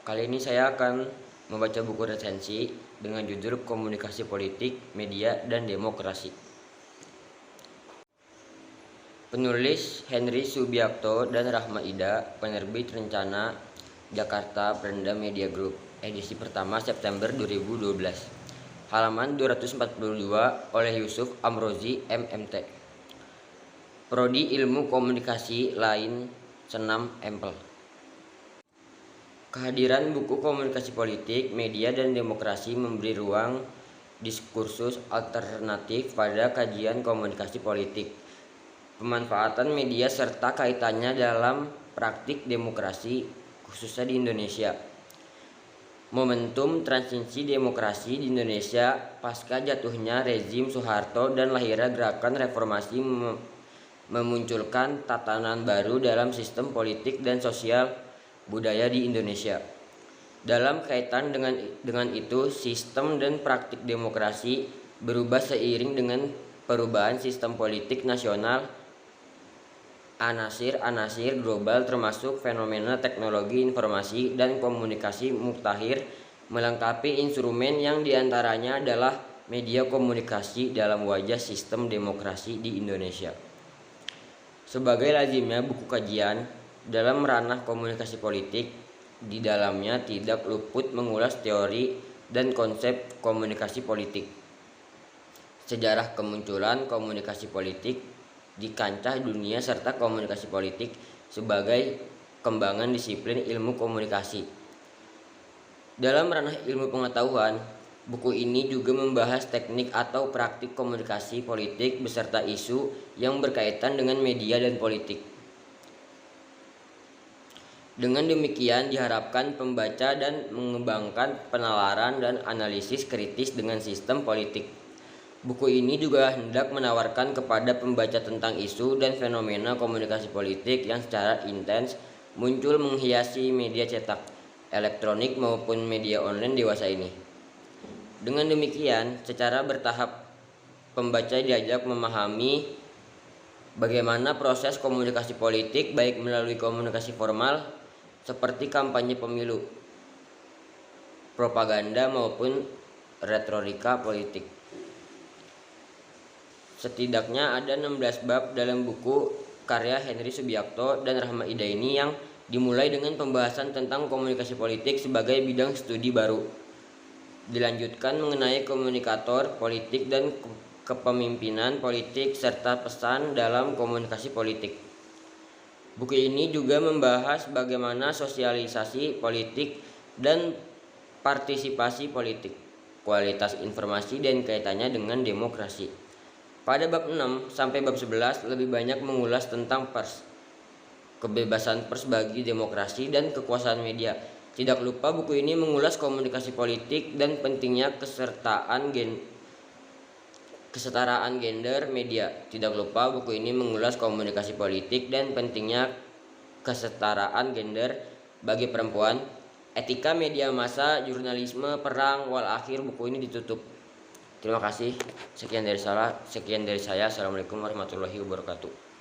Kali ini saya akan membaca buku resensi dengan judul Komunikasi Politik, Media, dan Demokrasi. Penulis Henry Subiakto dan Rahma Ida, penerbit Rencana Jakarta Prenda Media Group, edisi pertama September 2012. Halaman 242 oleh Yusuf Amrozi, MMT. Prodi Ilmu Komunikasi lain Senam Empel. Kehadiran buku Komunikasi Politik, Media, dan Demokrasi memberi ruang diskursus alternatif pada kajian komunikasi politik, pemanfaatan media serta kaitannya dalam praktik demokrasi khususnya di Indonesia. Momentum transisi demokrasi di Indonesia pasca jatuhnya rezim Soeharto dan lahirnya gerakan reformasi memunculkan tatanan baru dalam sistem politik dan sosial budaya di Indonesia. Dalam kaitan dengan itu, sistem dan praktik demokrasi berubah seiring dengan perubahan sistem politik nasional, anasir global termasuk fenomena teknologi informasi dan komunikasi mutakhir melengkapi instrumen yang diantaranya adalah media komunikasi dalam wajah sistem demokrasi di Indonesia. Sebagai lazimnya buku kajian dalam ranah komunikasi politik, di dalamnya tidak luput mengulas teori dan konsep komunikasi politik, sejarah kemunculan komunikasi politik di kancah dunia serta komunikasi politik sebagai kembangan disiplin ilmu komunikasi. Dalam ranah ilmu pengetahuan, buku ini juga membahas teknik atau praktik komunikasi politik beserta isu yang berkaitan dengan media dan politik. Dengan demikian diharapkan pembaca dan mengembangkan penalaran dan analisis kritis dengan sistem politik. Buku ini juga hendak menawarkan kepada pembaca tentang isu dan fenomena komunikasi politik yang secara intens muncul menghiasi media cetak, elektronik maupun media online dewasa ini. Dengan demikian, secara bertahap pembaca diajak memahami bagaimana proses komunikasi politik baik melalui komunikasi formal seperti kampanye pemilu, propaganda maupun retorika politik. Setidaknya ada 16 bab dalam buku karya Henry Subiakto dan Rahma Ida ini yang dimulai dengan pembahasan tentang komunikasi politik sebagai bidang studi baru. Dilanjutkan mengenai komunikator politik dan kepemimpinan politik serta pesan dalam komunikasi politik. Buku ini juga membahas bagaimana sosialisasi politik dan partisipasi politik, kualitas informasi dan kaitannya dengan demokrasi. Pada bab 6 sampai bab 11 lebih banyak mengulas tentang pers, kebebasan pers bagi demokrasi dan kekuasaan media. Tidak lupa buku ini mengulas komunikasi politik dan pentingnya kesetaraan gender media. Tidak lupa buku ini mengulas komunikasi politik dan pentingnya kesetaraan gender bagi perempuan, etika media massa, jurnalisme, perang, wal akhir buku ini ditutup. Terima kasih. Sekian dari saya. Assalamualaikum warahmatullahi wabarakatuh.